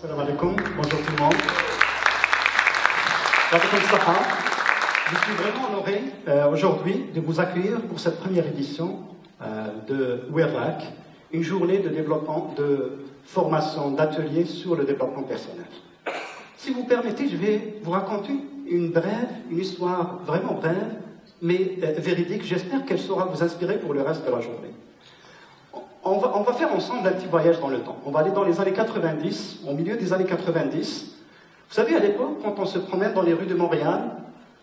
Salam alaikum, bonjour tout le monde. Je suis vraiment honoré aujourd'hui de vous accueillir pour cette première édition de WERLAC, une journée de développement, de formation, d'ateliers sur le développement personnel. Si vous permettez, je vais vous raconter une histoire vraiment brève, mais véridique. J'espère qu'elle saura vous inspirer pour le reste de la journée. On va faire ensemble un petit voyage dans le temps. On va aller dans les années 90, au milieu des années 90. Vous savez, à l'époque, quand on se promène dans les rues de Montréal,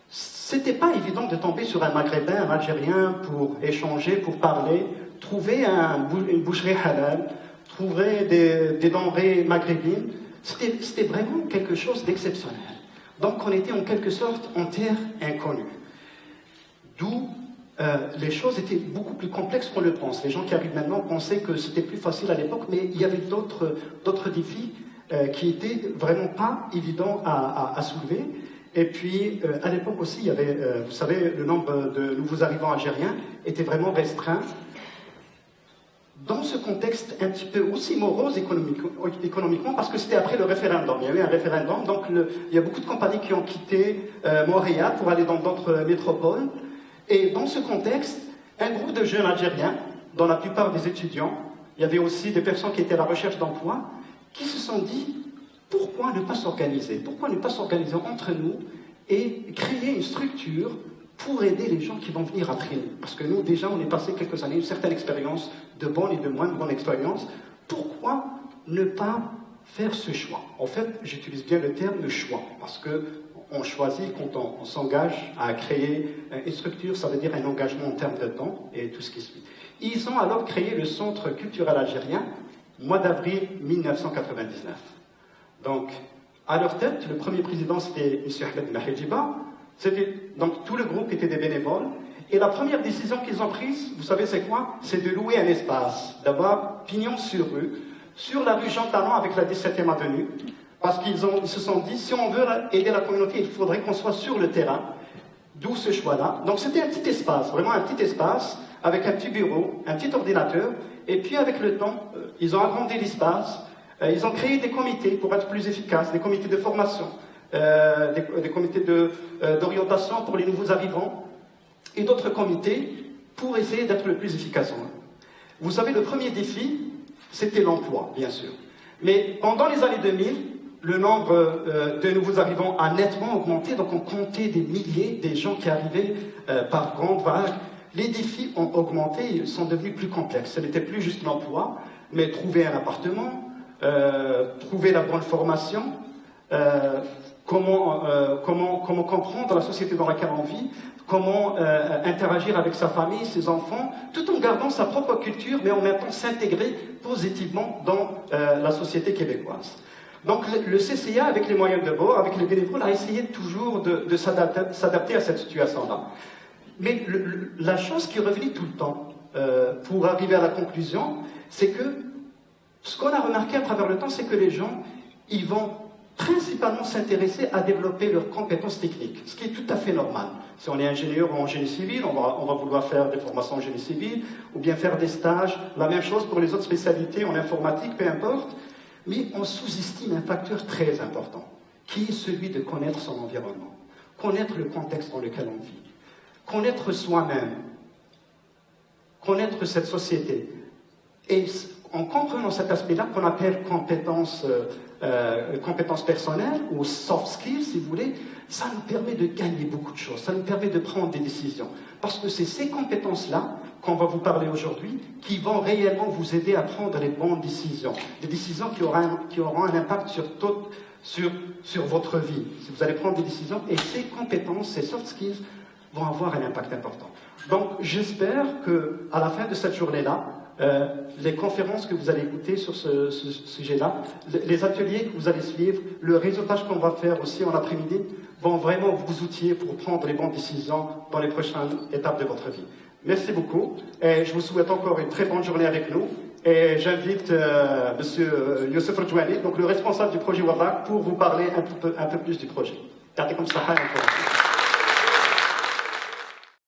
c'était pas évident de tomber sur un Maghrébin, un Algérien pour échanger, pour parler, trouver une boucherie halal, trouver des denrées maghrébines. C'était vraiment quelque chose d'exceptionnel. Donc on était en quelque sorte en terre inconnue. D'où les choses étaient beaucoup plus complexes qu'on le pense. Les gens qui arrivent maintenant pensaient que c'était plus facile à l'époque, mais il y avait d'autres défis qui étaient vraiment pas évidents à soulever. Et puis, à l'époque aussi, il y avait, vous savez, le nombre de nouveaux arrivants algériens était vraiment restreint. Dans ce contexte un petit peu aussi morose économiquement, parce que c'était après le référendum. Il y a eu un référendum, donc il y a beaucoup de compagnies qui ont quitté Montréal pour aller dans d'autres métropoles. Et dans ce contexte, un groupe de jeunes Algériens, dont la plupart des étudiants, il y avait aussi des personnes qui étaient à la recherche d'emploi, qui se sont dit, pourquoi ne pas s'organiser? Pourquoi ne pas s'organiser entre nous et créer une structure pour aider les gens qui vont venir après nous? Parce que nous, déjà, on est passé quelques années, une certaine expérience, de bonne et de moins de bonne expérience. Pourquoi ne pas faire ce choix? En fait, j'utilise bien le terme choix, parce qu'on choisit quand on s'engage à créer une structure, ça veut dire un engagement en termes de temps et tout ce qui suit. Ils ont alors créé le Centre culturel algérien, mois d'avril 1999. Donc, à leur tête, le premier président, c'était M. Ahmed Mahijiba. Donc, tout le groupe était des bénévoles. Et la première décision qu'ils ont prise, vous savez c'est quoi? C'est de louer un espace, d'avoir pignon sur rue, sur la rue Jean Talon avec la 17e avenue, parce qu'ils se sont dit, si on veut aider la communauté, il faudrait qu'on soit sur le terrain. D'où ce choix-là. Donc, c'était un petit espace, vraiment un petit espace, avec un petit bureau, un petit ordinateur. Et puis, avec le temps, ils ont agrandi l'espace. Ils ont créé des comités pour être plus efficaces, des comités de formation, des comités d'orientation pour les nouveaux arrivants et d'autres comités pour essayer d'être le plus efficace. Vous savez, le premier défi, c'était l'emploi, bien sûr. Mais pendant les années 2000, le nombre de nouveaux arrivants a nettement augmenté, donc on comptait des milliers des gens qui arrivaient par grandes vagues. Les défis ont augmenté, ils sont devenus plus complexes. Ce n'était plus juste l'emploi, mais trouver un appartement, trouver la bonne formation, comment comprendre la société dans laquelle on vit, comment interagir avec sa famille, ses enfants, tout en gardant sa propre culture, mais en même temps s'intégrer positivement dans la société québécoise. Donc le CCA, avec les moyens de bord, avec les bénévoles, a essayé toujours de s'adapter à cette situation-là. Mais la chose qui est revenue tout le temps, pour arriver à la conclusion, c'est que ce qu'on a remarqué à travers le temps, c'est que les gens, ils vont principalement s'intéresser à développer leurs compétences techniques, ce qui est tout à fait normal. Si on est ingénieur ou en génie civil, on va vouloir faire des formations en génie civil, ou bien faire des stages, la même chose pour les autres spécialités en informatique, peu importe. Mais on sous-estime un facteur très important, qui est celui de connaître son environnement, connaître le contexte dans lequel on vit, connaître soi-même, connaître cette société. Et en comprenant cet aspect-là qu'on appelle compétences personnelles ou soft skills, si vous voulez, ça nous permet de gagner beaucoup de choses, ça nous permet de prendre des décisions. Parce que c'est ces compétences-là qu'on va vous parler aujourd'hui qui vont réellement vous aider à prendre les bonnes décisions. Des décisions qui auront un impact sur votre vie. Si vous allez prendre des décisions, et ces compétences, ces soft skills, vont avoir un impact important. Donc j'espère qu'à la fin de cette journée-là, les conférences que vous allez écouter sur ce sujet-là, les ateliers que vous allez suivre, le réseautage qu'on va faire aussi en après-midi, vont vraiment vous outiller pour prendre les bonnes décisions dans les prochaines étapes de votre vie. Merci beaucoup, et je vous souhaite encore une très bonne journée avec nous. Et j'invite M. Youssef Rjouani, donc le responsable du projet WERLAC, pour vous parler un peu plus du projet. Gardez comme ça.